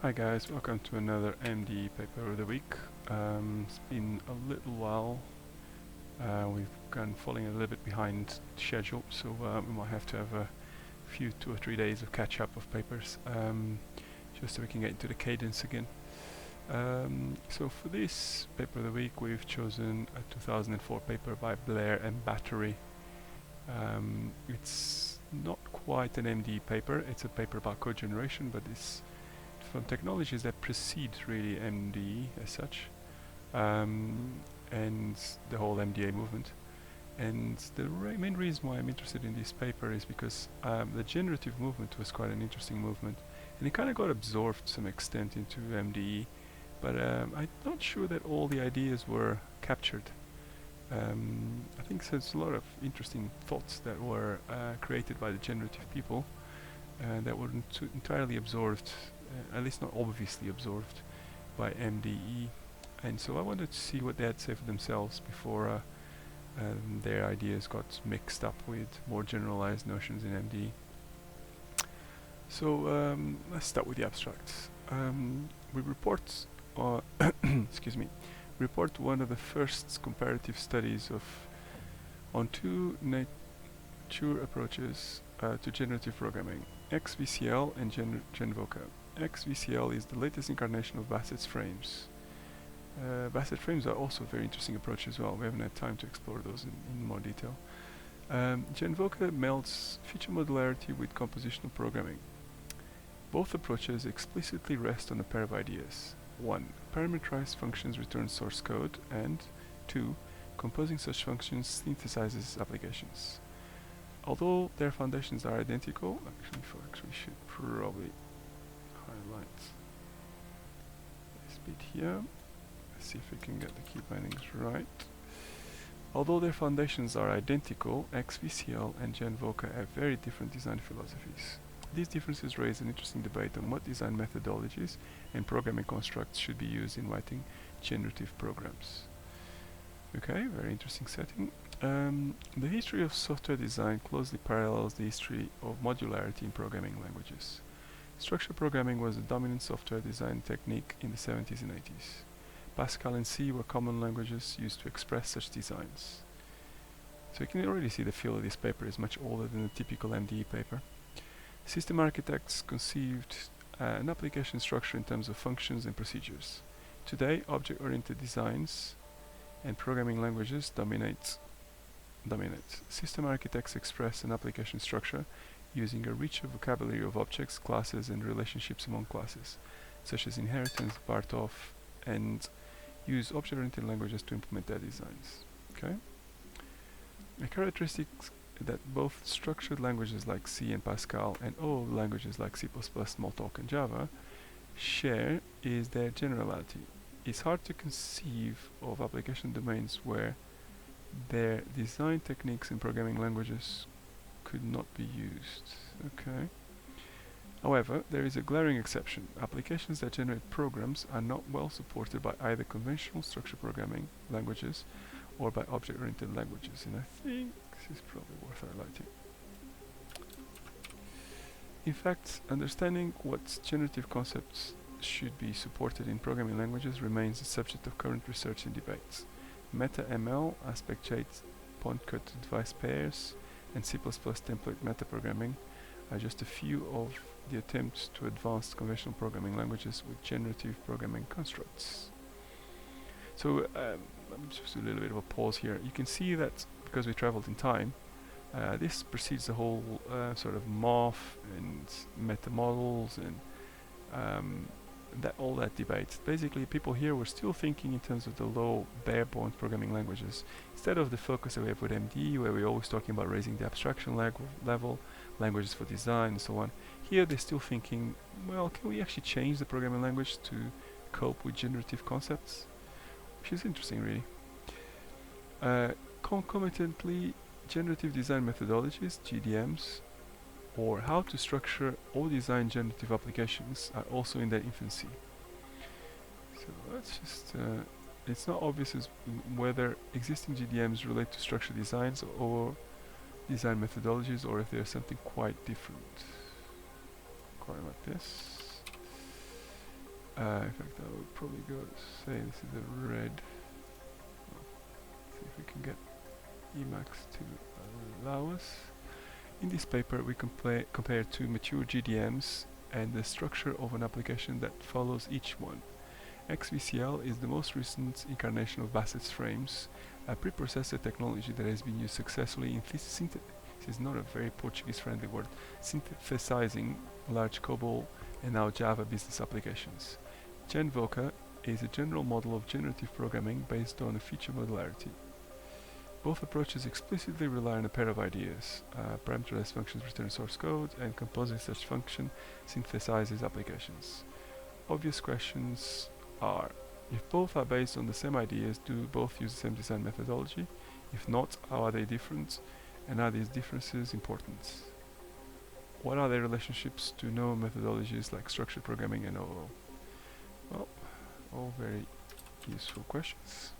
Hi guys, welcome to another MDE paper of the week. It's been a little while. We've gone falling a little bit behind schedule, so we might have to have a few 2 or 3 days of catch up of papers, just so we can get into the cadence again. So for this paper of the week, we've chosen a 2004 paper by Blair and Batory. It's not quite an MDE paper, it's a paper about code generation, but it's from technologies that precede really MDE as such, and the whole MDA movement. And the main reason why I'm interested in this paper is because the generative movement was quite an interesting movement, and it kind of got absorbed to some extent into MDE, but I'm not sure that all the ideas were captured. I think there's a lot of interesting thoughts that were created by the generative people that weren't entirely absorbed, at least not obviously absorbed, by MDE. And so I wanted to see what they had to say for themselves before their ideas got mixed up with more generalized notions in MDE. So let's start with the abstracts. We report, excuse me, report one of the first comparative studies on two mature approaches to generative programming, XVCL and GenVoca. XVCL is the latest incarnation of Bassett's frames. Bassett frames are also a very interesting approach as well. We haven't had time to explore those in more detail. GenVoca melds feature modularity with compositional programming. Both approaches explicitly rest on a pair of ideas. 1. Parameterized functions return source code, and 2. Composing such functions synthesizes applications. Although their foundations are identical, actually we should probably highlight this bit here. Let's see if we can get the key bindings right. Although their foundations are identical, XVCL and GenVoca have very different design philosophies. These differences raise an interesting debate on what design methodologies and programming constructs should be used in writing generative programs. Okay, very interesting setting. The history of software design closely parallels the history of modularity in programming languages. Structured programming was the dominant software design technique in the 70s and 80s. Pascal and C were common languages used to express such designs. So you can already see the feel of this paper is much older than the typical MDE paper. System architects conceived an application structure in terms of functions and procedures. Today, object-oriented designs and programming languages dominate. System architects express an application structure using a richer vocabulary of objects, classes, and relationships among classes, such as inheritance, part-of, and use object-oriented languages to implement their designs. Okay. A characteristic that both structured languages like C and Pascal and all languages like C++, Smalltalk, and Java share is their generality. It's hard to conceive of application domains where their design techniques in programming languages could not be used. Okay. However, there is a glaring exception. Applications that generate programs are not well supported by either conventional structured programming languages or by object-oriented languages, and I think this is probably worth highlighting. In fact, understanding what generative concepts should be supported in programming languages remains the subject of current research and debates. MetaML, AspectJade, point-cut device pairs, and C++ template metaprogramming are just a few of the attempts to advance conventional programming languages with generative programming constructs. So just a little bit of a pause here. You can see that because we traveled in time, this precedes the whole sort of morph and meta models and all that debate. Basically, people here were still thinking in terms of the low bare-bones programming languages, instead of the focus that we have with MDE, where we're always talking about raising the abstraction level, languages for design, and so on. Here, they're still thinking, well, can we actually change the programming language to cope with generative concepts? Which is interesting, really. Concomitantly, generative design methodologies, GDMs, or how to structure or design generative applications are also in their infancy. So let's just, it's not obvious as whether existing GDMs relate to structured designs or design methodologies, or if there's something quite different. Quite like this. In fact, I would probably go say this is a red. See if we can get Emacs to allow us. In this paper, we compare two mature GDMs and the structure of an application that follows each one. XVCL is the most recent incarnation of Bassett's frames, a preprocessor technology that has been used successfully in this is not a very Portuguese-friendly word, synthesizing large COBOL and now Java business applications. GenVoca is a general model of generative programming based on a feature modularity. Both approaches explicitly rely on a pair of ideas. Parameterized functions return source code, and composing such function synthesizes applications. Obvious questions are: if both are based on the same ideas, do both use the same design methodology? If not, how are they different? And are these differences important? What are their relationships to known methodologies like structured programming and OO? Well, all very useful questions.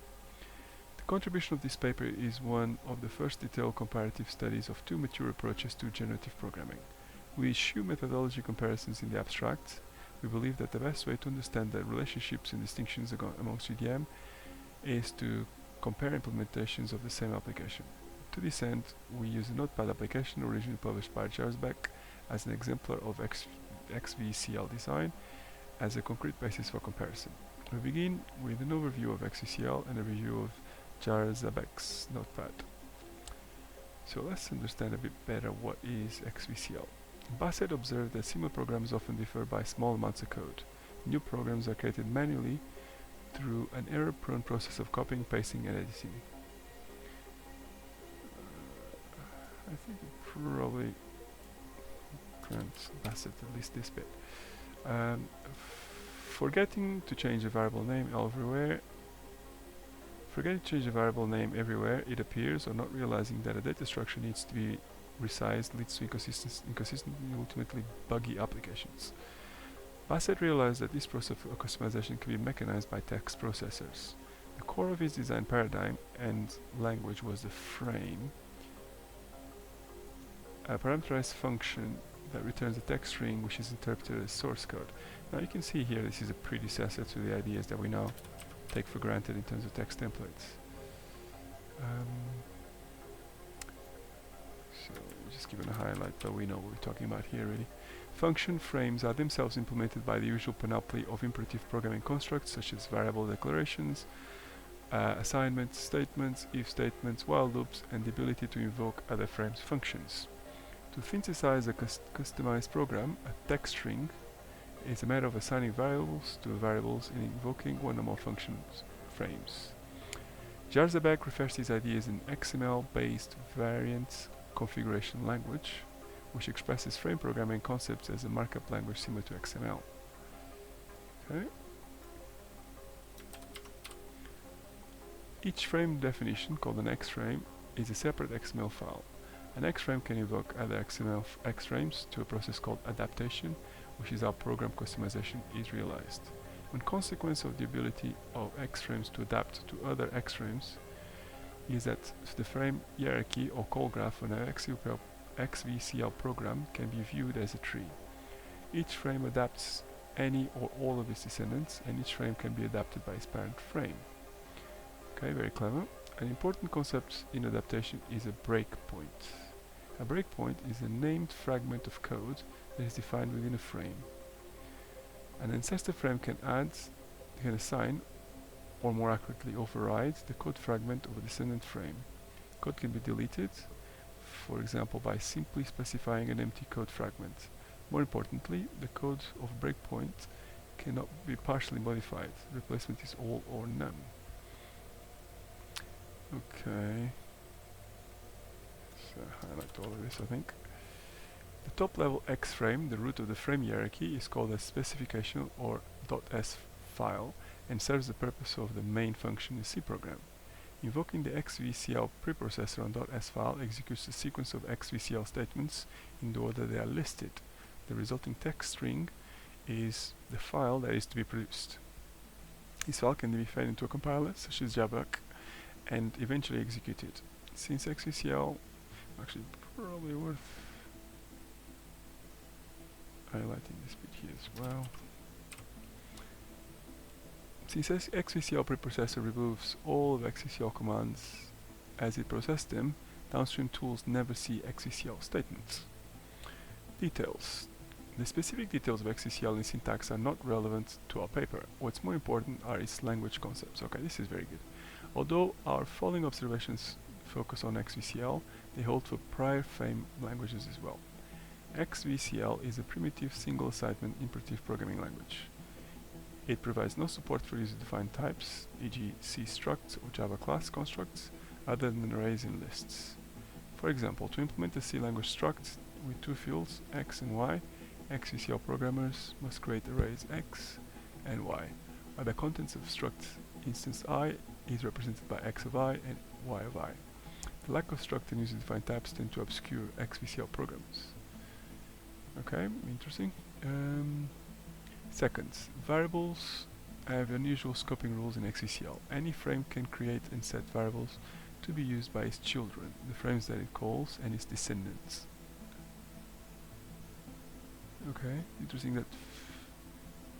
The contribution of this paper is one of the first detailed comparative studies of two mature approaches to generative programming. We eschew methodology comparisons in the abstract. We believe that the best way to understand the relationships and distinctions amongst GDM is to compare implementations of the same application. To this end, we use a Notepad application originally published by Jarzbek as an exemplar of XVCL design as a concrete basis for comparison. We begin with an overview of XVCL and a review of Jarzbek's Notepad. So let's understand a bit better what is XVCL. Bassett observed that similar programs often differ by small amounts of code. New programs are created manually through an error-prone process of copying, pasting, and editing. I think it probably grants Bassett at least this bit. Forgetting to change a variable name everywhere it appears, or not realizing that a data structure needs to be resized, leads to inconsistent and ultimately buggy applications. Bassett realized that this process of customization can be mechanized by text processors. The core of his design paradigm and language was the frame, a parameterized function that returns a text string which is interpreted as source code. Now you can see here this is a predecessor to the ideas that we now take for granted in terms of text templates. So we're just giving a highlight, but we know what we're talking about here really. Function frames are themselves implemented by the usual panoply of imperative programming constructs such as variable declarations, assignments, statements, if statements, while loops, and the ability to invoke other frames functions. To synthesize a customized program, a text string is a matter of assigning variables to variables and invoking one or more functions frames. Jarzbek refers to these ideas in XML-based variant configuration language, which expresses frame programming concepts as a markup language similar to XML. Okay. Each frame definition, called an X-frame, is a separate XML file. An X-frame can invoke other XML X-frames to a process called adaptation, which is how program customization is realized. One consequence of the ability of X-frames to adapt to other X-frames is that the frame hierarchy or call graph on an XVCL program can be viewed as a tree. Each frame adapts any or all of its descendants, and each frame can be adapted by its parent frame. Okay, very clever. An important concept in adaptation is a breakpoint. A breakpoint is a named fragment of code that is defined within a frame. An ancestor frame can assign, or more accurately override, the code fragment of a descendant frame. Code can be deleted, for example by simply specifying an empty code fragment. More importantly, the code of breakpoint cannot be partially modified. Replacement is all or none. Okay, so highlight all of this, I think. The top level X frame, the root of the frame hierarchy, is called a specification or .s file and serves the purpose of the main function in C program. Invoking the XVCL preprocessor on .s file executes a sequence of XVCL statements in the order they are listed. The resulting text string is the file that is to be produced. This file can be fed into a compiler such as Jarzbek and eventually executed. Since XVCL, actually probably worth highlighting this bit here as well. Since XVCL preprocessor removes all of XVCL commands as it processes them, downstream tools never see XVCL statements. Details. The specific details of XVCL and syntax are not relevant to our paper. What's more important are its language concepts. Okay, this is very good. Although our following observations focus on XVCL, they hold for prior frame languages as well. XVCL is a primitive single-assignment imperative programming language. It provides no support for user-defined types, e.g. C structs or Java class constructs, other than arrays and lists. For example, to implement a C language struct with two fields, x and y, XVCL programmers must create arrays x and y, where the contents of struct instance I is represented by x of I and y of I. The lack of struct and user-defined types tend to obscure XVCL programs. Okay, interesting. Second, variables have unusual scoping rules in XVCL. Any frame can create and set variables to be used by its children, the frames that it calls, and its descendants. Okay, interesting that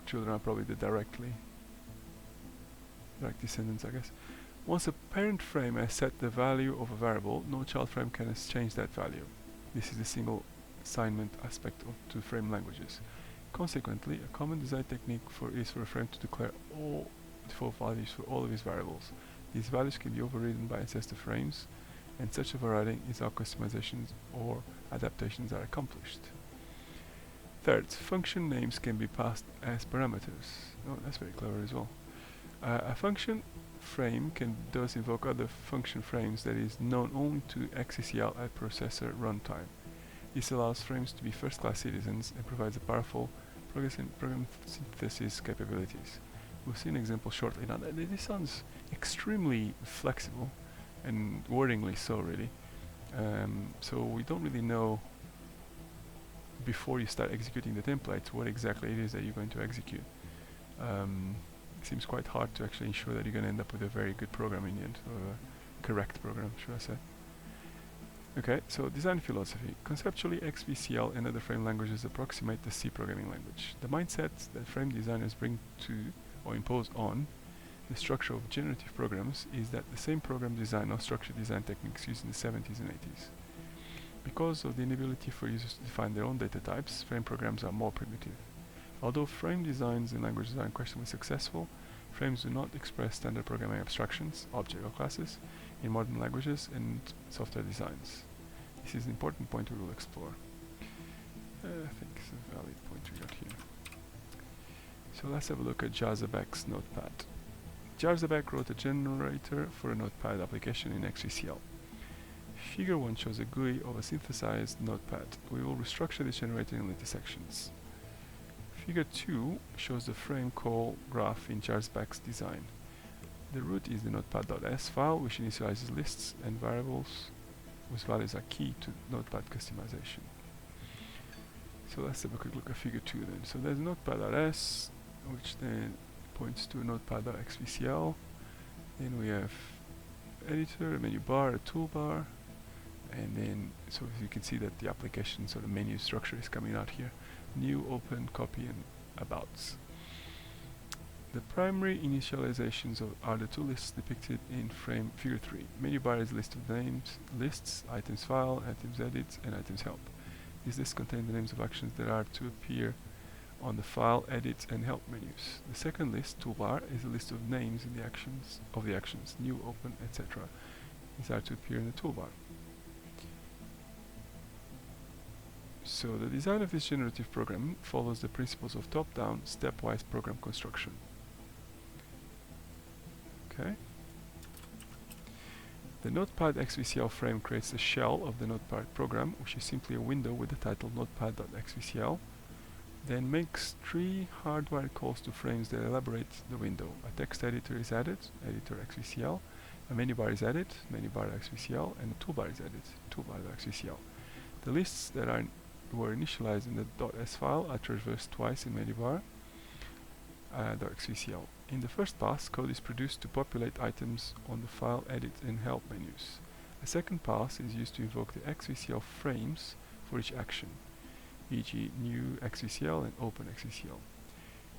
children are probably the direct descendants, I guess. Once a parent frame has set the value of a variable, no child frame can change that value. This is the single assignment aspect of two frame languages. Consequently, a common design technique is for a frame to declare all default values for all of its variables. These values can be overridden by ancestor frames, and such overriding is how customizations or adaptations are accomplished. Third, function names can be passed as parameters. Oh, that's very clever as well. A function frame can thus invoke other function frames that is known only to XVCL at processor runtime. This allows frames to be first-class citizens and provides a powerful program synthesis capabilities. We'll see an example shortly. Now, this sounds extremely flexible and wordingly so, really. So we don't really know before you start executing the templates what exactly it is that you're going to execute. It seems quite hard to actually ensure that you're going to end up with a very good program in the end, or a correct program, should I say. Okay, so design philosophy. Conceptually, XVCL and other frame languages approximate the C programming language. The mindset that frame designers bring to or impose on the structure of generative programs is that the same program design or structure design techniques used in the 70s and 80s. Because of the inability for users to define their own data types, frame programs are more primitive. Although frame designs and languages are unquestionably successful, frames do not express standard programming abstractions, object or classes, in modern languages and software designs. This is an important point we will explore. I think it's a valid point we got here. So let's have a look at Jarzabek's Notepad. Jarzabek wrote a generator for a Notepad application in XVCL. Figure 1 shows a GUI of a synthesized Notepad. We will restructure this generator in later sections. Figure 2 shows the frame call graph in Jarzabek's design. The root is the notepad.s file, which initializes lists and variables whose values are key to Notepad customization. So let's have a quick look at figure 2 then. So there's notepad.s, which then points to notepad.xvcl. Then we have editor, a menu bar, a toolbar, and then so you can see that the application sort of menu structure is coming out here. New, open, copy, and abouts. The primary initializations are the two lists depicted in frame figure 3. Menu bar is a list of names, lists, items file, items edit, and items help. These lists contain the names of actions that are to appear on the file, edit, and help menus. The second list, toolbar, is a list of names in the actions, new, open, etc. These are to appear in the toolbar. So the design of this generative program follows the principles of top-down, stepwise program construction. Okay. The Notepad XVCL frame creates a shell of the Notepad program, which is simply a window with the title notepad.xvcl, then makes 3 hardwired calls to frames that elaborate the window. A text editor is added, editor XVCL, a menu bar is added, menu bar.xvcl, and a toolbar is added, toolbar.xvcl. The lists that were initialized in the .s file are traversed twice in menu bar .xvcl. In the first pass, code is produced to populate items on the file, edit, and help menus. A second pass is used to invoke the XVCL frames for each action, e.g. new XVCL and open XVCL.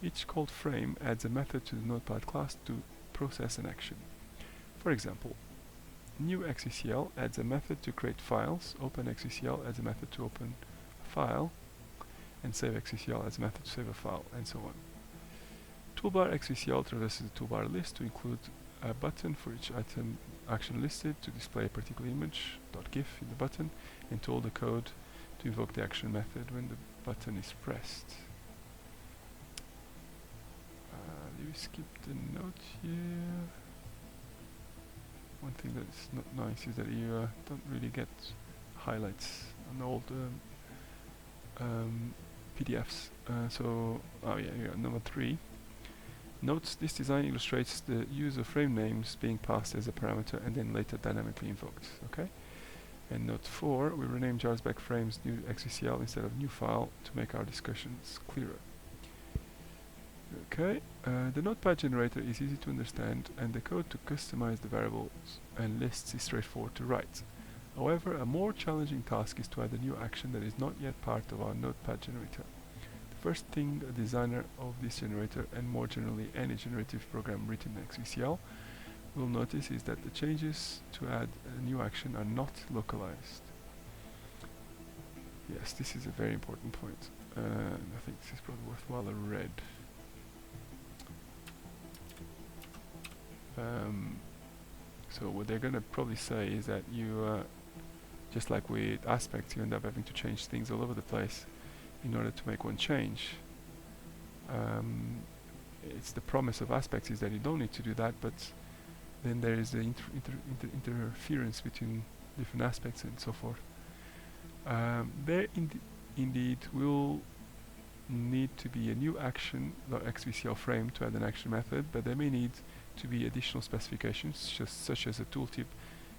Each called frame adds a method to the Notepad class to process an action. For example, new XVCL adds a method to create files, open XVCL adds a method to open a file, and save XVCL adds a method to save a file, and so on. Toolbar XVCL traverses the toolbar list to include a button for each item action listed to display a particular image .gif in the button, and told the code to invoke the action method when the button is pressed. We skipped a note here. One thing that's not nice is that you don't really get highlights on old PDFs. Number 3. Notes this design illustrates the use of frame names being passed as a parameter and then later dynamically invoked. Okay. And note 4, we rename JavaSpec frames new XVCL instead of new file to make our discussions clearer. Okay, the Notepad generator is easy to understand and the code to customize the variables and lists is straightforward to write. However, a more challenging task is to add a new action that is not yet part of our Notepad generator. The first thing a designer of this generator, and more generally any generative program written in XVCL, will notice is that the changes to add a new action are not localized. Yes, this is a very important point. I think this is probably worthwhile a read. So what they're going to probably say is that you, just like with aspects, you end up having to change things all over the place in order to make one change. It's the promise of aspects is that you don't need to do that, but then there is the interference between different aspects and so forth. There indeed will need to be a new action, the XVCL frame, to add an action method, but there may need to be additional specifications, such as a tooltip,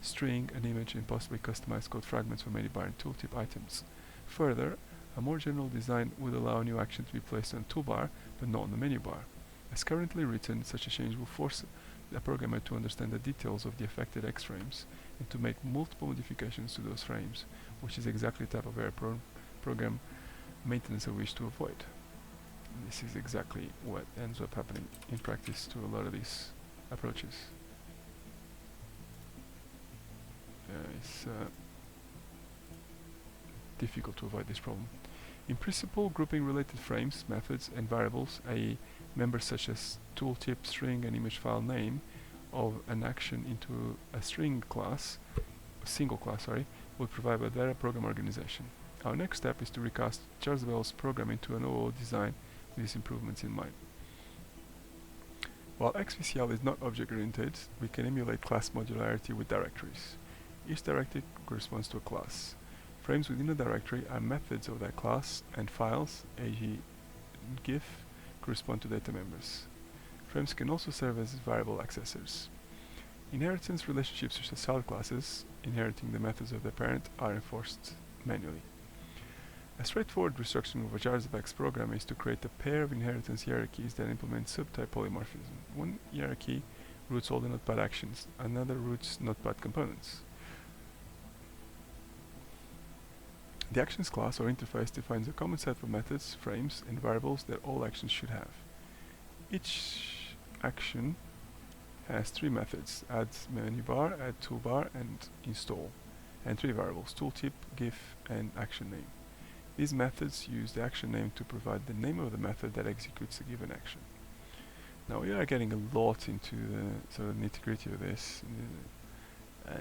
string, an image, and possibly customized code fragments for many bar and tooltip items. Further, a more general design would allow a new action to be placed on toolbar, but not on the menu bar. As currently written, such a change will force the programmer to understand the details of the affected X frames and to make multiple modifications to those frames, which is exactly the type of error program maintenance I wish to avoid. And this is exactly what ends up happening in practice to a lot of these approaches. It's difficult to avoid this problem. In principle, grouping related frames, methods, and variables, i.e. members such as tooltip, string, and image file name of an action into a single class, will provide a better program organization. Our next step is to recast JavaSpec's program into an OO design with these improvements in mind. While XVCL is not object-oriented, we can emulate class modularity with directories. Each directory corresponds to a class. Frames within a directory are methods of that class, and files, e.g. GIF, correspond to data members. Frames can also serve as variable accessors. Inheritance relationships such as child classes, inheriting the methods of their parent, are enforced manually. A straightforward restructuring of a JavaSpec program is to create a pair of inheritance hierarchies that implement subtype polymorphism. One hierarchy roots all the Notepad actions, another roots Notepad components. The actions class or interface defines a common set of methods, frames, and variables that all actions should have. Each action has 3 methods: add menu bar, add toolbar, and install, and 3 variables: tooltip, GIF, and action name. These methods use the action name to provide the name of the method that executes a given action. Now we are getting a lot into the sort of nitty-gritty of this.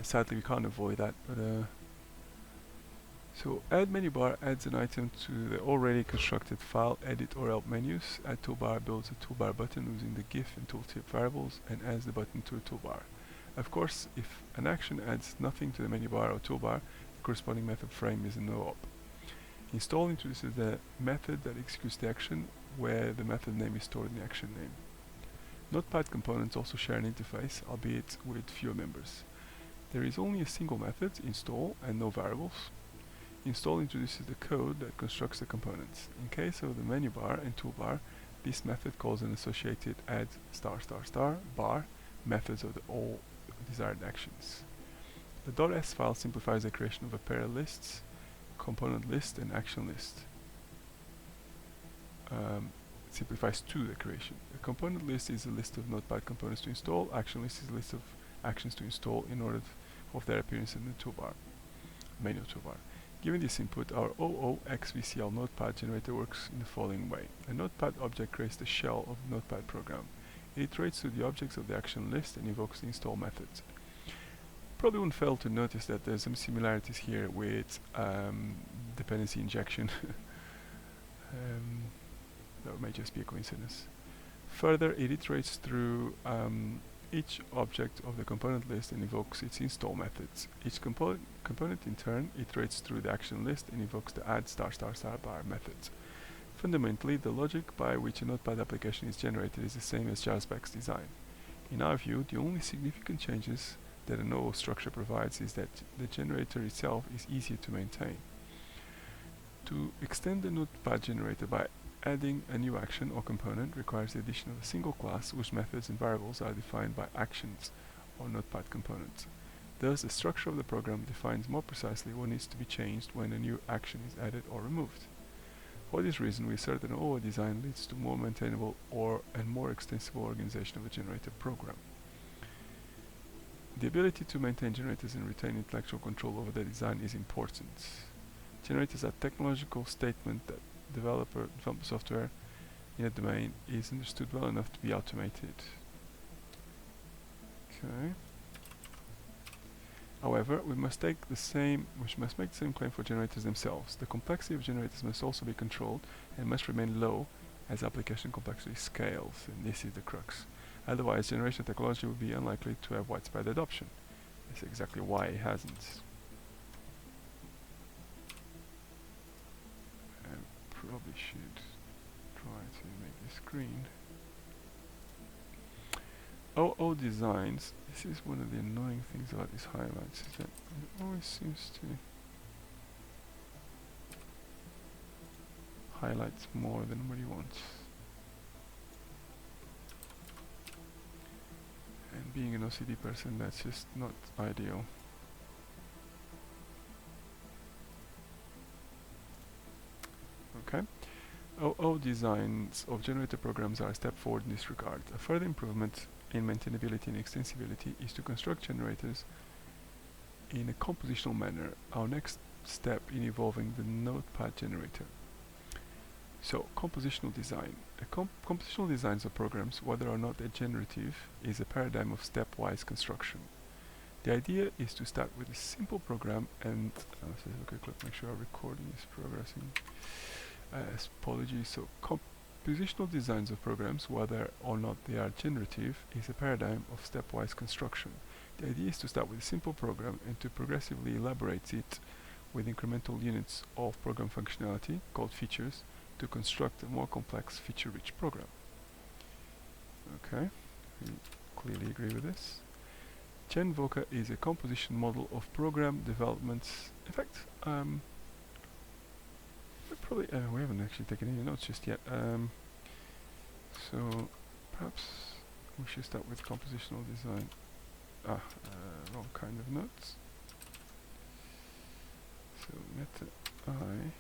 Sadly, we can't avoid that. But so add menu bar adds an item to the already constructed file, edit, or help menus. Add toolbar builds a toolbar button using the GIF and tooltip variables and adds the button to a toolbar. Of course, if an action adds nothing to the menu bar or toolbar, the corresponding method frame is a no-op. Install introduces the method that executes the action, where the method name is stored in the action name. Notepad components also share an interface, albeit with fewer members. There is only a single method, install, and no variables. Install introduces the code that constructs the components. In case of the menu bar and toolbar, this method calls an associated add *** methods of all desired actions. The .s file simplifies the creation of a pair of lists, component list, and action list. simplifies to the creation. A component list is a list of Notepad components to install. Action list is a list of actions to install in order of their appearance in the toolbar, menu toolbar. Given this input, our OO XVCL Notepad generator works in the following way. A Notepad object creates the shell of the Notepad program. It iterates through the objects of the action list and invokes the install methods. Probably won't fail to notice that there's some similarities here with dependency injection. That may just be a coincidence. Further, it iterates through each object of the component list and invokes its install methods. Each component in turn iterates through the action list and invokes the add *** methods. Fundamentally, the logic by which a Notepad application is generated is the same as JavaSpec's design. In our view, the only significant changes that an OO structure provides is that the generator itself is easier to maintain. To extend the Notepad generator by adding a new action or component requires the addition of a single class whose methods and variables are defined by actions or Notepad components. Thus, the structure of the program defines more precisely what needs to be changed when a new action is added or removed. For this reason, we assert that an OO design leads to more maintainable and more extensible organization of a generator program. The ability to maintain generators and retain intellectual control over their design is important. Generators are technological statement that developer software in a domain is understood well enough to be automated. Okay. However, we must make the same claim for generators themselves. The complexity of generators must also be controlled and must remain low as application complexity scales, and this is the crux. Otherwise, generation technology will be unlikely to have widespread adoption. That's exactly why it hasn't. Probably should try to make this green. OO designs. This is one of the annoying things about these highlights, is that it always seems to highlight more than what you want. And being an OCD person, that's just not ideal. Okay. OO designs of generator programs are a step forward in this regard. A further improvement in maintainability and extensibility is to construct generators in a compositional manner, our next step in evolving the Notepad generator. So, compositional design. Compositional designs of programs, whether or not they're generative, is a paradigm of stepwise construction. The idea is to start with a simple program and let's take a quick look, make sure our recording is progressing. Apologies. So, compositional designs of programs, whether or not they are generative, is a paradigm of stepwise construction. The idea is to start with a simple program and to progressively elaborate it with incremental units of program functionality, called features, to construct a more complex, feature-rich program. Okay, we clearly agree with this. GenVoca is a composition model of program development. In fact, we haven't actually taken any notes just yet. So perhaps we should start with compositional design. Wrong kind of notes. So meta I.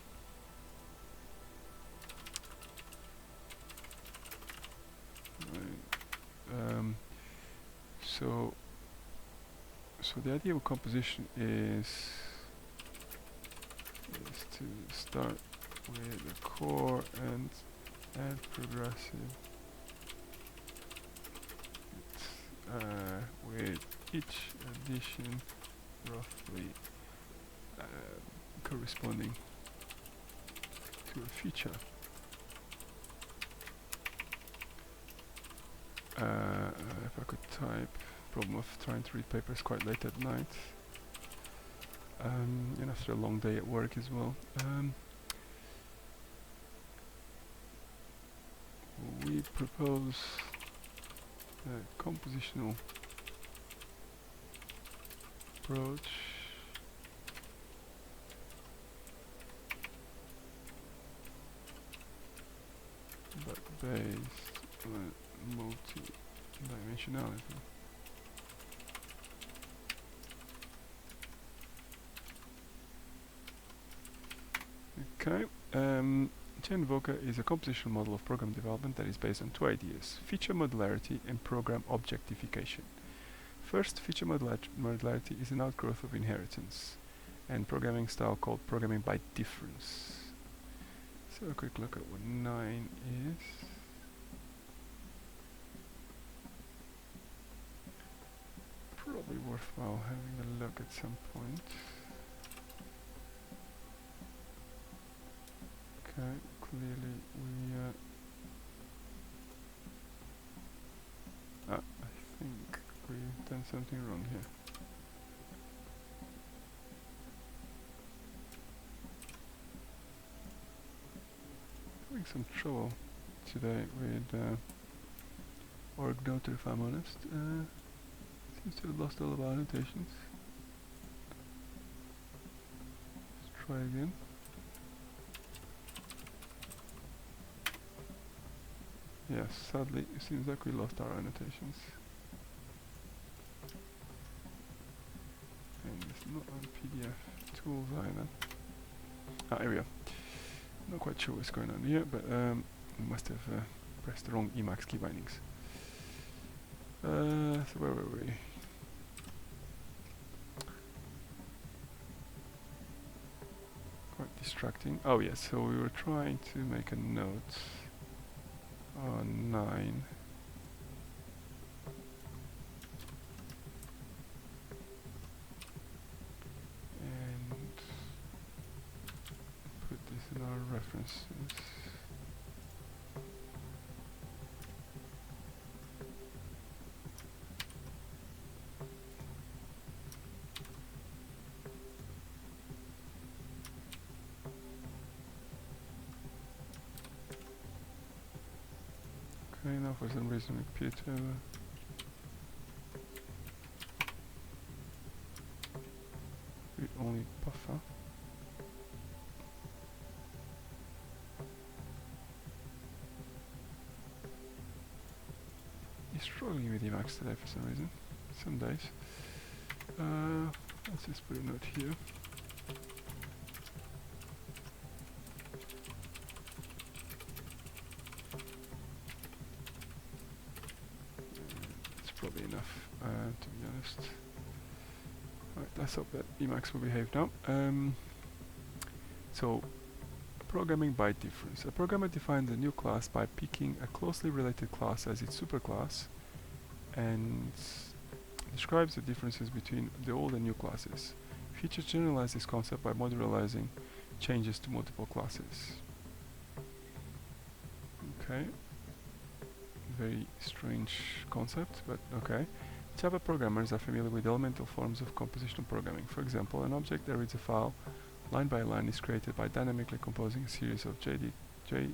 So the idea of composition is to start with the core and add progressive with each addition roughly corresponding to a feature. If I could type, problem of trying to read papers quite late at night, and after a long day at work as well. We propose a compositional approach but based on multi-dimensionality. Okay, GenVoca is a compositional model of program development that is based on two ideas: feature modularity and program objectification. First, feature modularity is an outgrowth of inheritance and programming style called programming by difference. So a quick look at what 9 is. Probably worthwhile having a look at some point. Okay, clearly we I think we've done something wrong here. Having some trouble today with org noter, if I'm honest. Seems to have lost all of our annotations. Let's try again. Yes, sadly, it seems like we lost our annotations. And it's not on PDF tools either. Ah, here we go. Not quite sure what's going on here, but we must have pressed the wrong Emacs key bindings. So where were we? Quite distracting. Oh yes, so we were trying to make a note on 9. And put this in our references. Okay, now for some reason my computer read only buffer. He's struggling with Emacs today for some reason. Some days. Let's just put a note here. Probably enough, to be honest. Right, let's hope that Emacs will behave now. So, programming by difference. A programmer defines a new class by picking a closely related class as its superclass and describes the differences between the old and new classes. Features generalize this concept by modularizing changes to multiple classes. Okay. Very strange concept, but okay. Java programmers are familiar with elemental forms of compositional programming. For example, an object that reads a file line by line is created by dynamically composing a series of J2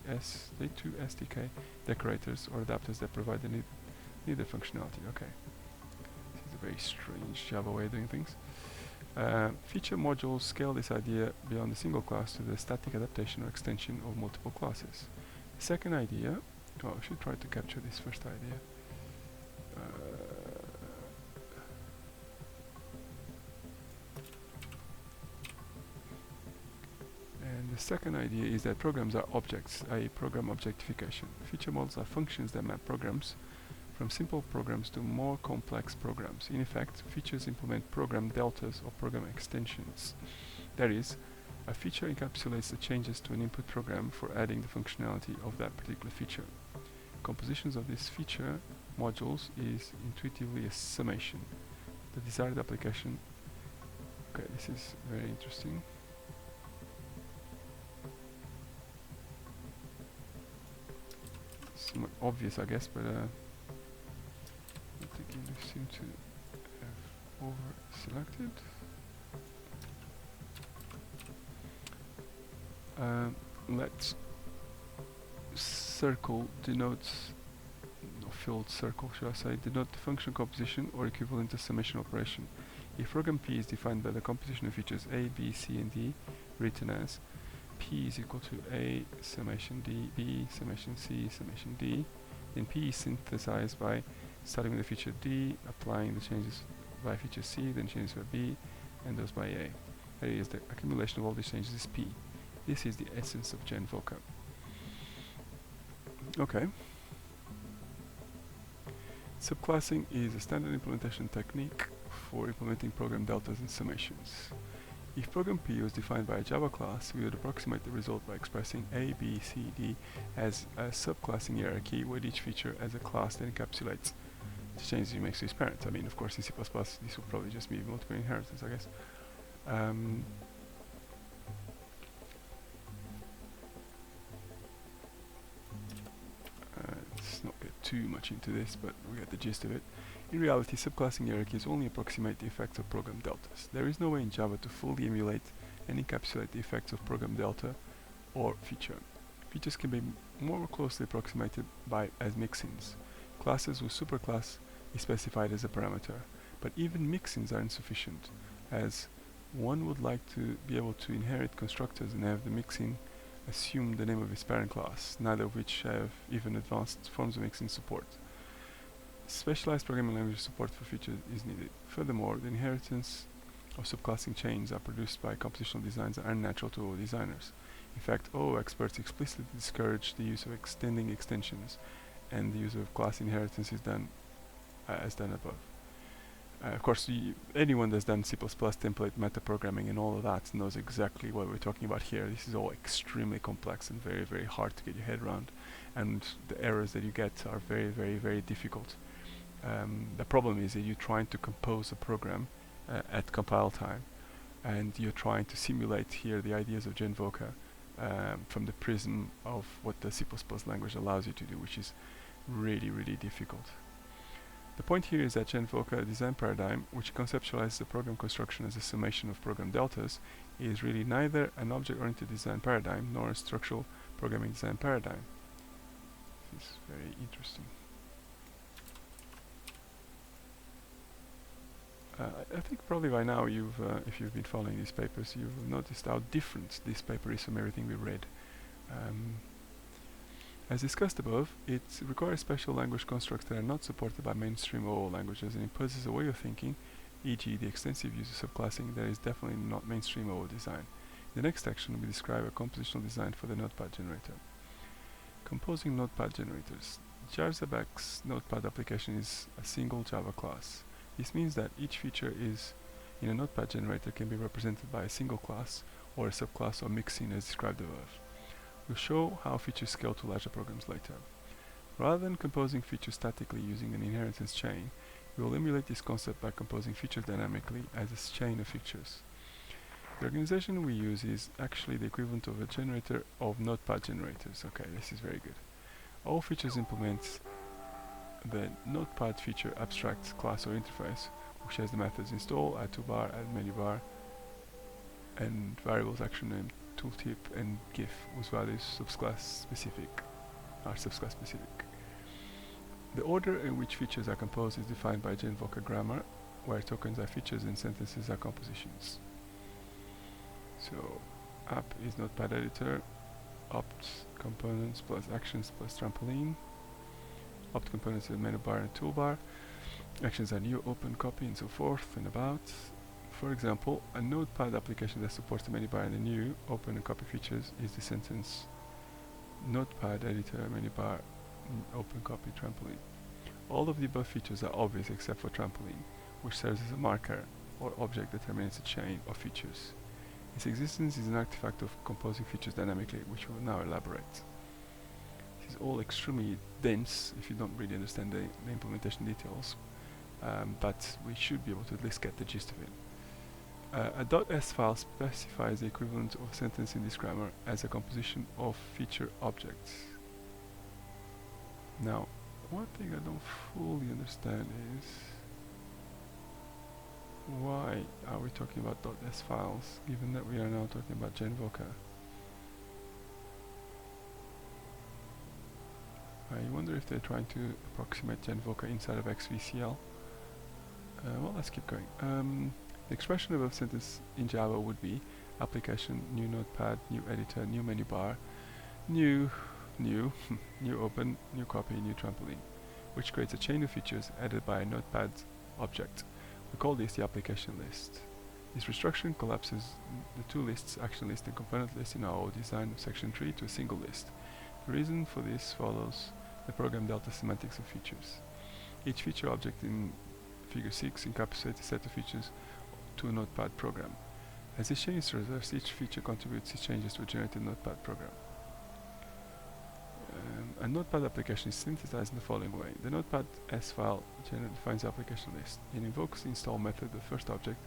SDK decorators or adapters that provide the needed functionality. Okay. This is a very strange Java way of doing things. Feature modules scale this idea beyond a single class to the static adaptation or extension of multiple classes. The second idea, oh, I should try to capture this first idea. And the second idea is that programs are objects, i.e. program objectification. Feature models are functions that map programs from simple programs to more complex programs. In effect, features implement program deltas or program extensions. That is, a feature encapsulates the changes to an input program for adding the functionality of that particular feature. Compositions of these feature modules is intuitively a summation. The desired application. Okay, this is very interesting. Somewhat obvious, I guess, but I think you seem to have over-selected. Let circle denotes, or filled circle should I say, denote the function composition or equivalent to summation operation. If program P is defined by the composition of features A, B, C and D written as P is equal to A summation D, B summation C summation D, then P is synthesized by starting with the feature D, applying the changes by feature C, then changes by B, and those by A. That is, the accumulation of all these changes is P. This is the essence of GenVoca. Okay. Subclassing is a standard implementation technique for implementing program deltas and summations. If program P was defined by a Java class, we would approximate the result by expressing A, B, C, D as a subclassing hierarchy with each feature as a class that encapsulates the changes it makes to its parents. I mean, of course, in C++, this will probably just be multiple inheritance, I guess. Let's not get too much into this, but we get the gist of it. In reality, subclassing hierarchies only approximate the effects of program deltas. There is no way in Java to fully emulate and encapsulate the effects of program delta or feature. Features can be more closely approximated as mixins. Classes with superclass is specified as a parameter, but even mixins are insufficient, as one would like to be able to inherit constructors and have the mixin assume the name of its parent class, neither of which have even advanced forms of mixin support. Specialized programming language support for features is needed. Furthermore, the inheritance of subclassing chains are produced by compositional designs that are unnatural to OO designers. In fact, OO experts explicitly discourage the use of extending extensions, and the use of class inheritance is done as done above. Of course, anyone that's done C++ template metaprogramming and all of that knows exactly what we're talking about here. This is all extremely complex and very, very hard to get your head around, and the errors that you get are very, very, very difficult. The problem is that you're trying to compose a program at compile time, and you're trying to simulate here the ideas of GenVoca from the prism of what the C++ language allows you to do, which is really, really difficult. The point here is that GenVoca design paradigm, which conceptualizes the program construction as a summation of program deltas, is really neither an object-oriented design paradigm nor a structural programming design paradigm. This is very interesting. I think probably by now if you've been following these papers, you've noticed how different this paper is from everything we read. As discussed above, it requires special language constructs that are not supported by mainstream OO languages and imposes a way of thinking, e.g. the extensive use of subclassing, that is definitely not mainstream OO design. In the next section, we describe a compositional design for the notepad generator. Composing notepad generators. Jarzabek's notepad application is a single Java class. This means that each feature in a notepad generator can be represented by a single class or a subclass or mixin as described above. We'll show how features scale to larger programs later. Rather than composing features statically using an inheritance chain, we will emulate this concept by composing features dynamically as a chain of features. The organization we use is actually the equivalent of a generator of notepad generators. Okay, this is very good. All features implement the notepad feature abstract class or interface, which has the methods install, add toolbar, add menu bar, and variables action name, tooltip, and GIF, whose values subclass specific. The order in which features are composed is defined by GenVoca grammar, where tokens are features and sentences are compositions. So, app is notepad editor, opt components plus actions plus trampoline. Opt components is menu bar and toolbar. Actions are new, open, copy, and so forth, and about. For example, a notepad application that supports the menu bar and the new, open, and copy features is the sentence notepad editor, menu bar, open, copy, trampoline. All of the above features are obvious except for trampoline, which serves as a marker or object that terminates a chain of features. Its existence is an artifact of composing features dynamically, which we will now elaborate. This is all extremely dense if you don't really understand the implementation details, but we should be able to at least get the gist of it. A .s file specifies the equivalent of a sentence in this grammar as a composition of feature objects. Now, one thing I don't fully understand is why are we talking about .s files, given that we are now talking about GenVoca? I wonder if they're trying to approximate GenVoca inside of XVCL. Well, let's keep going. The expression above sentence in Java would be application, new notepad, new editor, new menu bar, new open, new copy, new trampoline, which creates a chain of features added by a notepad object. We call this the application list. This restructuring collapses the two lists, action list and component list in our design of section 3 to a single list. The reason for this follows the program delta semantics of features. Each feature object in figure 6 encapsulates a set of features to a notepad program. As this chain is traversed, each feature contributes its changes to a generated notepad program. A notepad application is synthesized in the following way. The notepad S file defines the application list. It invokes the install method of the first object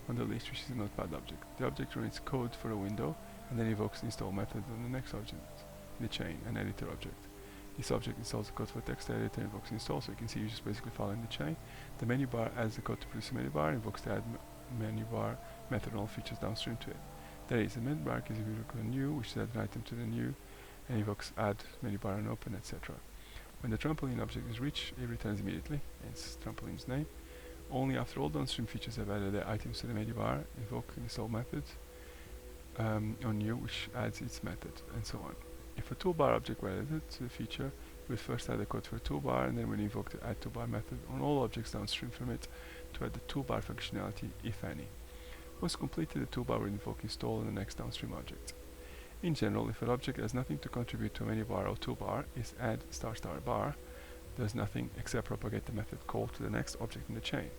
on the list, which is the notepad object. The object runs code for a window and then invokes the install method on the next object in the chain, an editor object. This object installs the code for text editor, invokes install, so you can see you just basically follow in the chain. The menu bar adds the code to produce a menu bar, invokes the add menu bar method and all features downstream to it. That is, the menu bar is a new, which adds an item to the new, and invokes add menu bar and open, etc. When the trampoline object is reached, it returns immediately, hence trampoline's name. Only after all downstream features have added their items to the menu bar, invoke the install method on new, which adds its method, and so on. If a toolbar object were added to the feature, we would first add the code for a toolbar, and then we invoke the add toolbar method on all objects downstream from it to add the toolbar functionality, if any. Once completed, the toolbar will invoke install on the next downstream object. In general, if an object has nothing to contribute to a menu bar or toolbar, its add star star bar does nothing except propagate the method call to the next object in the chain.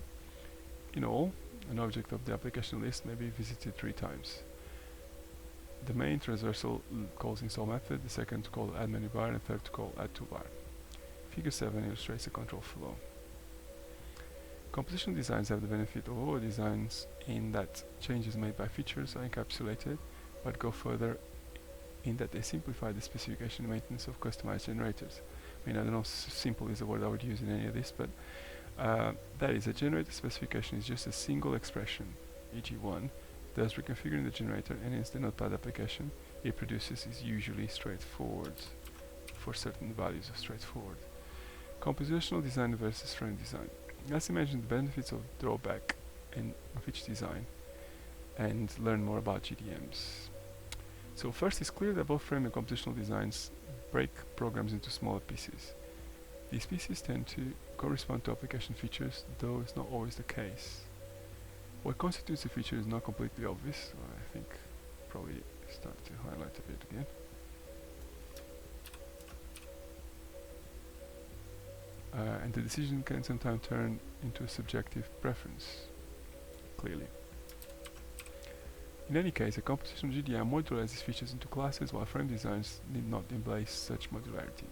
In all, an object of the application list may be visited 3 times. The main transversal calls install method, the second to call add menu bar, and the third to call add toolbar. Figure 7 illustrates the control flow. Compositional designs have the benefit of over designs in that changes made by features are encapsulated, but go further in that they simplify the specification and maintenance of customized generators. I mean, I don't know if simple is the word I would use in any of this, but that is, a generator specification is just a single expression, e.g. 1, thus reconfiguring the generator, and hence the notepad application it produces is usually straightforward for certain values of straightforward. Compositional design versus frame design. Let's imagine the benefits of drawback and of each design and learn more about GDMs. So first, it's clear that both frame and compositional designs break programs into smaller pieces. These pieces tend to correspond to application features, though it's not always the case. What constitutes a feature is not completely obvious, so I think probably start to highlight a bit again. And the decision can sometimes turn into a subjective preference, clearly. In any case, a compositional GDM modularizes features into classes, while frame designs need not embrace such modularity.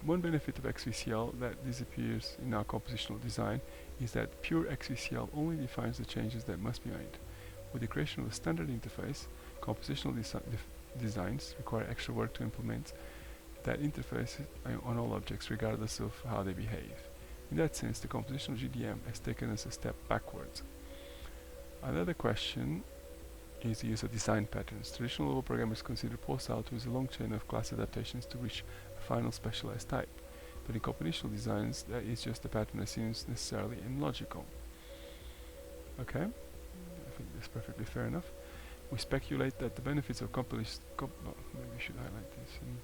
One benefit of XVCL that disappears in our compositional design is that pure XVCL only defines the changes that must be made. With the creation of a standard interface, compositional designs require extra work to implement that interface on all objects, regardless of how they behave. In that sense, the compositional GDM has taken us a step backwards. Another question is the use of design patterns. Traditional level programmers consider post-out to use a long chain of class adaptations to reach a final specialized type. But in compositional designs, that is just a pattern that seems necessarily illogical. Okay, I think that's perfectly fair enough. We speculate that the benefits of maybe we should highlight this and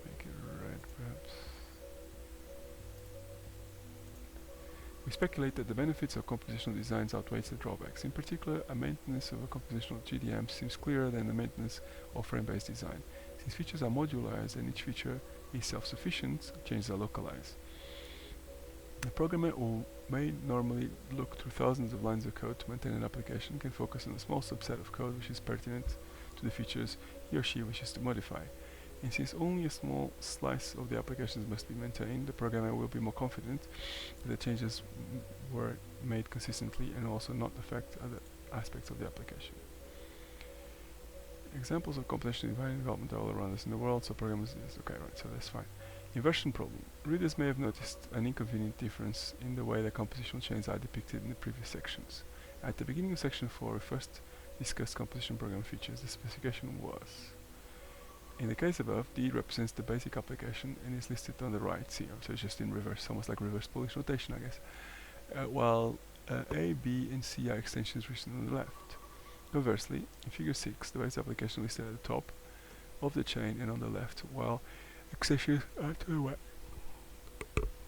make it red, perhaps. We speculate that the benefits of compositional designs outweighs the drawbacks. In particular, a maintenance of a compositional GDM seems clearer than the maintenance of frame-based design. Since features are modularized and each feature is self-sufficient, changes are localized. The programmer who may normally look through thousands of lines of code to maintain an application can focus on a small subset of code which is pertinent to the features he or she wishes to modify. And since only a small slice of the applications must be maintained, the programmer will be more confident that the changes were made consistently and also not affect other aspects of the application. Examples of compositional development are all around us in the world, so programmers okay, right, so that's fine. Inversion problem. Readers may have noticed an inconvenient difference in the way the compositional chains are depicted in the previous sections. At the beginning of section 4, we first discussed composition program features. The specification was: in the case above, D represents the basic application and is listed on the right. See, so it's just in reverse, almost like reverse Polish notation, I guess. While A, B, and C are extensions written on the left. Conversely, in figure 6, the basic application is listed at the top of the chain and on the left, while extensions are to the right.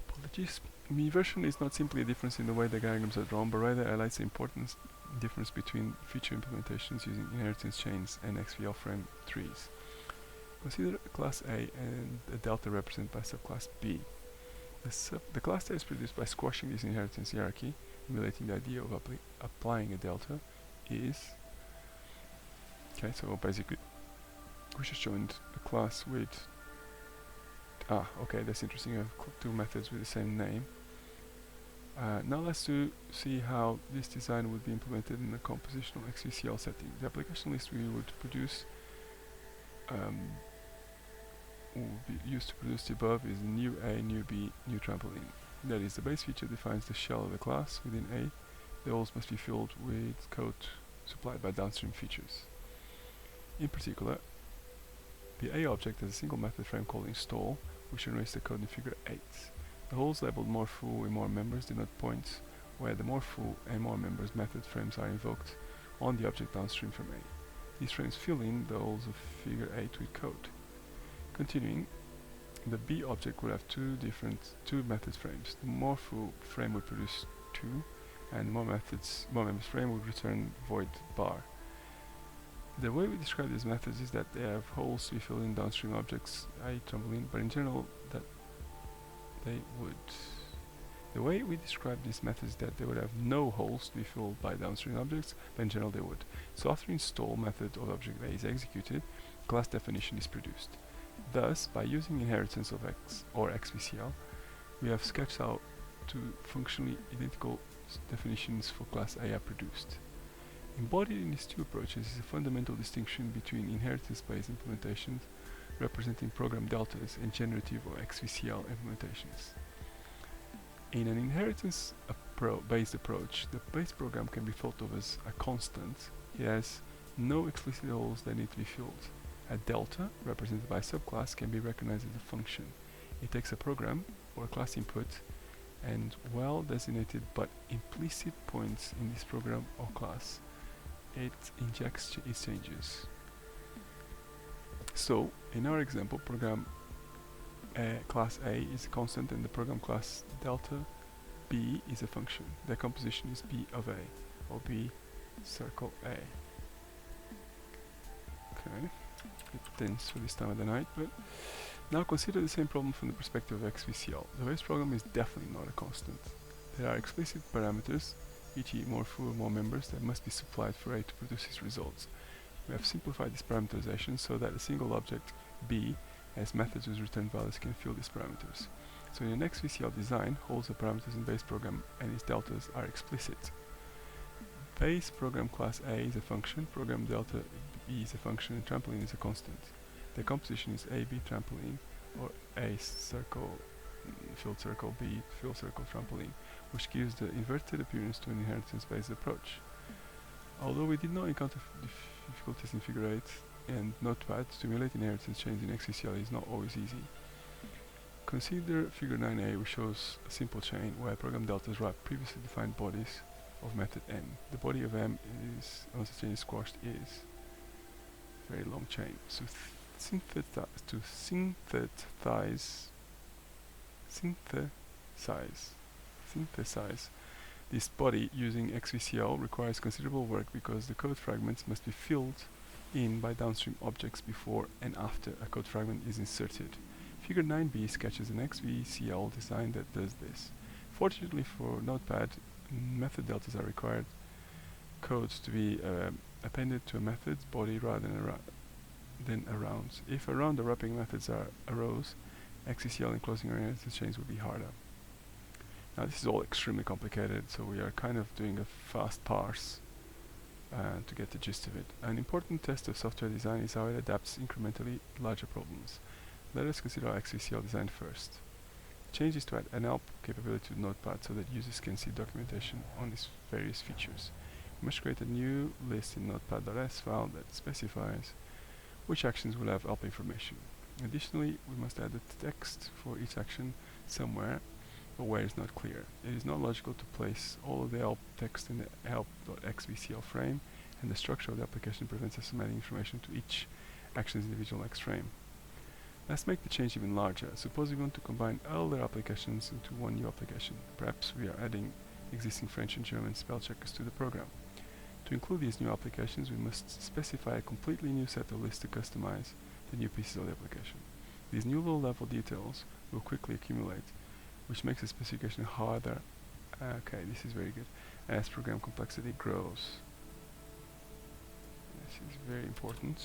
Apologies. Inversion is not simply a difference in the way the diagrams are drawn, but rather highlights the importance difference between feature implementations using inheritance chains and XVL frame trees. Consider class A and a delta represented by subclass B. The class A is produced by squashing this inheritance hierarchy. Emulating the idea of applying a delta is... Okay, so basically we just joined a class with... okay, that's interesting. You have two methods with the same name. Now let's see how this design would be implemented in a compositional XVCL setting. The application list we would produce will be used to produce the above is new A, new B, new trampoline. That is, the base feature defines the shell of the class. Within A, the holes must be filled with code supplied by downstream features. In particular, the A object has a single method frame called install, which generates the code in figure 8. The holes labeled more full with more members denote points where the more full and more members method frames are invoked on the object downstream from A. These frames fill in the holes of figure 8 with code. Continuing, the B object would have two method frames. The more full frame would produce 2, and the more members frame would return void bar. The way we describe these methods is that they have holes to be filled in downstream objects, i.e. trampoline, but in general that they would. The way we describe these methods is that they would have no holes to be filled by downstream objects, but in general they would. So after install method of object A is executed, class definition is produced. Thus, by using inheritance of X or XVCL, we have sketched out two functionally identical definitions for class A are produced. Embodied in these two approaches is a fundamental distinction between inheritance-based implementations representing program deltas and generative or XVCL implementations. In an inheritance-based approach, the base program can be thought of as a constant. It has no explicit holes that need to be filled. A delta, represented by a subclass, can be recognized as a function. It takes a program or a class input and well-designated but implicit points in this program or class. It injects its changes. So, in our example, program class A is a constant and the program class delta B is a function. The composition is B of A, or B circle A. Okay, a bit tense for this time of the night, but now consider the same problem from the perspective of XVCL. The base program is definitely not a constant. There are explicit parameters, e.g. more full, more members, that must be supplied for A to produce its results. We have simplified this parameterization so that a single object, B, as methods whose return values can fill these parameters. So in an XVCL design, holes are parameters in base program and its deltas are explicit. Base program class A is a function, program delta B is a function, and trampoline is a constant. The composition is AB trampoline, or A circle, filled circle, B filled circle trampoline, which gives the inverted appearance to an inheritance-based approach. Although we did not encounter difficulties in figure 8 and Notepad, to emulate inheritance chains in XVCL is not always easy. Consider figure 9a, which shows a simple chain where program deltas wrap previously defined bodies of method M. The body of M is, once the chain is squashed, is a very long chain. So synthesize this body using XVCL requires considerable work because the code fragments must be filled in by downstream objects before and after a code fragment is inserted. Figure 9b sketches an XVCL design that does this. Fortunately for Notepad, method deltas are required codes to be appended to a method's body rather than around. If around the wrapping methods are rows, XVCL enclosing our inheritance chains would be harder. Now this is all extremely complicated, so we are kind of doing a fast parse to get the gist of it. An important test of software design is how it adapts incrementally to larger problems. Let us consider our XVCL design first. Change is to add an help capability to Notepad so that users can see documentation on its various features. We must create a new list in notepad.s file that specifies which actions will have help information. Additionally, we must add the text for each action somewhere, but where is not clear. It is not logical to place all of the help text in the help.xvcl frame, and the structure of the application prevents us from adding information to each action's individual X frame. Let's make the change even larger. Suppose we want to combine all their applications into one new application. Perhaps we are adding existing French and German spell checkers to the program. To include these new applications, we must specify a completely new set of lists to customize the new pieces of the application. These new low-level details will quickly accumulate, which makes the specification harder. Okay, this is very good. As program complexity grows. This is very important.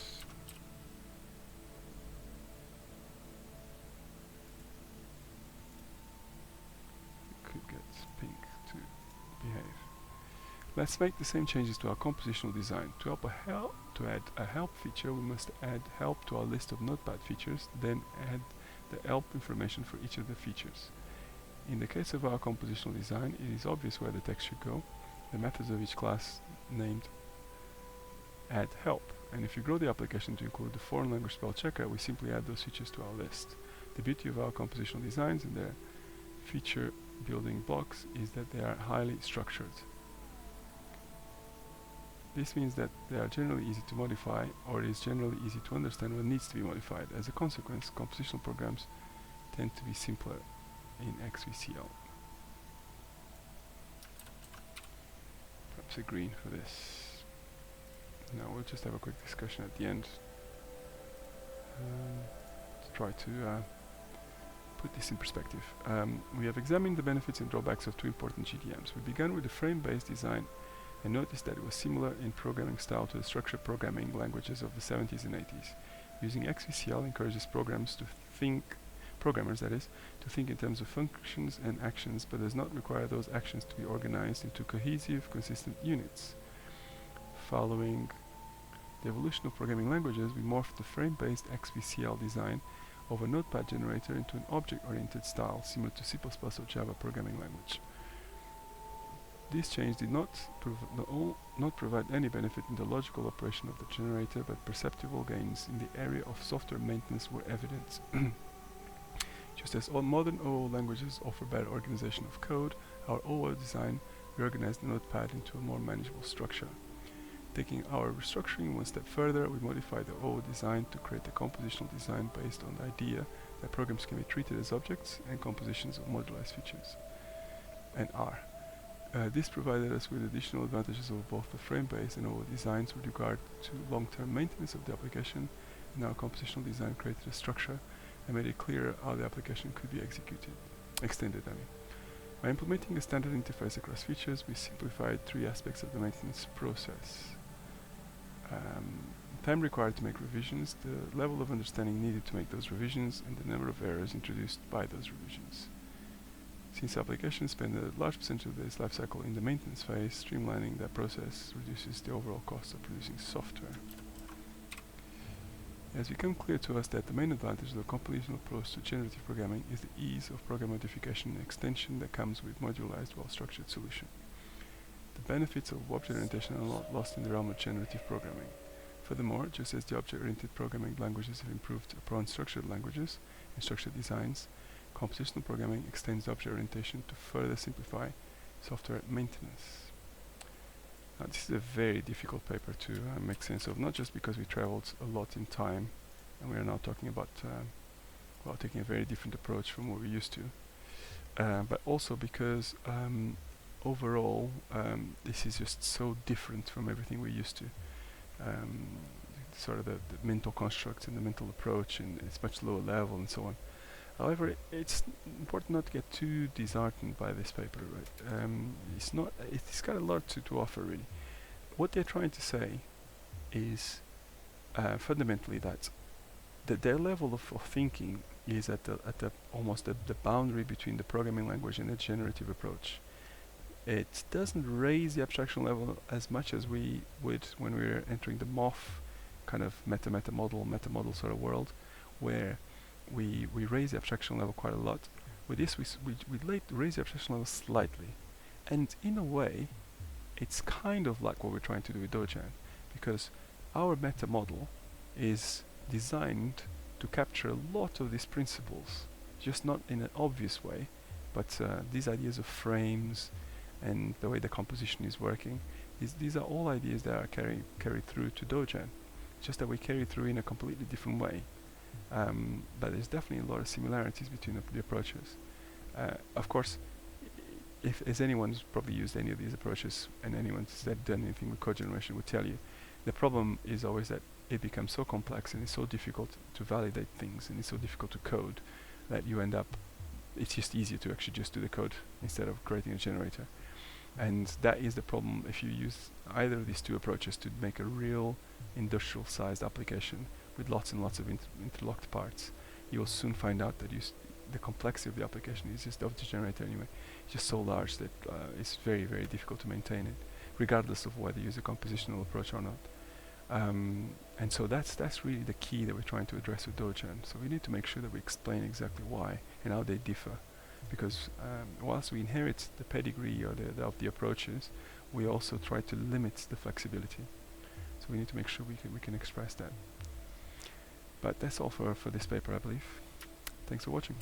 Could get pink to behave. Let's make the same changes to our compositional design. To add a help feature, we must add help to our list of notepad features, then add the help information for each of the features. In the case of our compositional design, it is obvious where the text should go. The methods of each class named add help. And if you grow the application to include the foreign language spell checker, we simply add those features to our list. The beauty of our compositional designs and their feature building blocks is that they are highly structured. This means that they are generally easy to modify, or it is generally easy to understand what needs to be modified. As a consequence, compositional programs tend to be simpler in XVCL. Perhaps a green for this. Now we'll just have a quick discussion at the end to try to put this in perspective. We have examined the benefits and drawbacks of two important GDMs. We began with the frame-based design and noticed that it was similar in programming style to the structured programming languages of the 70s and 80s. Using XVCL encourages programmers to think in terms of functions and actions, but does not require those actions to be organized into cohesive, consistent units. Following the evolution of programming languages, we morphed the frame-based XVCL design of a notepad generator into an object-oriented style similar to C++ or Java programming language. This change did not provide any benefit in the logical operation of the generator, but perceptible gains in the area of software maintenance were evident. Just as all modern OO languages offer better organization of code, our OO design reorganized the notepad into a more manageable structure. Taking our restructuring one step further, we modified the OO design to create a compositional design based on the idea that programs can be treated as objects and compositions of modularized features, and are. This provided us with additional advantages of both the frame-based and OO designs with regard to long-term maintenance of the application, and our compositional design created a structure and made it clearer how the application could be extended. By implementing a standard interface across features, we simplified three aspects of the maintenance process. Time required to make revisions, the level of understanding needed to make those revisions, and the number of errors introduced by those revisions. Since applications spend a large percentage of this lifecycle in the maintenance phase, streamlining that process reduces the overall cost of producing software. It has become clear to us that the main advantage of the compositional approach to generative programming is the ease of program modification and extension that comes with modularized, well-structured solution. The benefits of object orientation are not lost in the realm of generative programming. Furthermore, just as the object-oriented programming languages have improved upon structured languages and structured designs, compositional programming extends object orientation to further simplify software maintenance. Now, this is a very difficult paper to make sense of, not just because we traveled a lot in time, and we are now talking about taking a very different approach from what we used to, but also because overall this is just so different from everything we're used to. Sort of the mental constructs and the mental approach, and it's much lower level and so on. However, it's important not to get too disheartened by this paper, right? It's got a lot to offer, really. What they're trying to say is fundamentally that their level of thinking is at the almost the boundary between the programming language and the generative approach. It doesn't raise the abstraction level as much as we would when we were entering the MOF kind of meta model sort of world, where we raise the abstraction level quite a lot. With this, we raise the abstraction level slightly, and in a way, it's kind of like what we're trying to do with Dojan, because our meta model is designed to capture a lot of these principles, just not in an obvious way, but these ideas of frames and the way the composition is working, these are all ideas that are carried through to Dojan, just that we carry through in a completely different way. But there's definitely a lot of similarities between the approaches. Of course, if as anyone's probably used any of these approaches, and anyone's that done anything with code generation would tell you, the problem is always that it becomes so complex and it's so difficult to validate things and it's so difficult to code that you end up, it's just easier to actually just do the code instead of creating a generator. And that is the problem if you use either of these two approaches to make a real industrial sized application with lots and lots of interlocked parts. You will soon find out that the complexity of the application is just of the generator anyway. It's just so large that it's very, very difficult to maintain it, regardless of whether you use a compositional approach or not. And so that's really the key that we're trying to address with Dochan. So we need to make sure that we explain exactly why and how they differ, because whilst we inherit the pedigree or of the approaches, we also try to limit the flexibility. So we need to make sure we can express that. But that's all for this paper, I believe. Thanks for watching.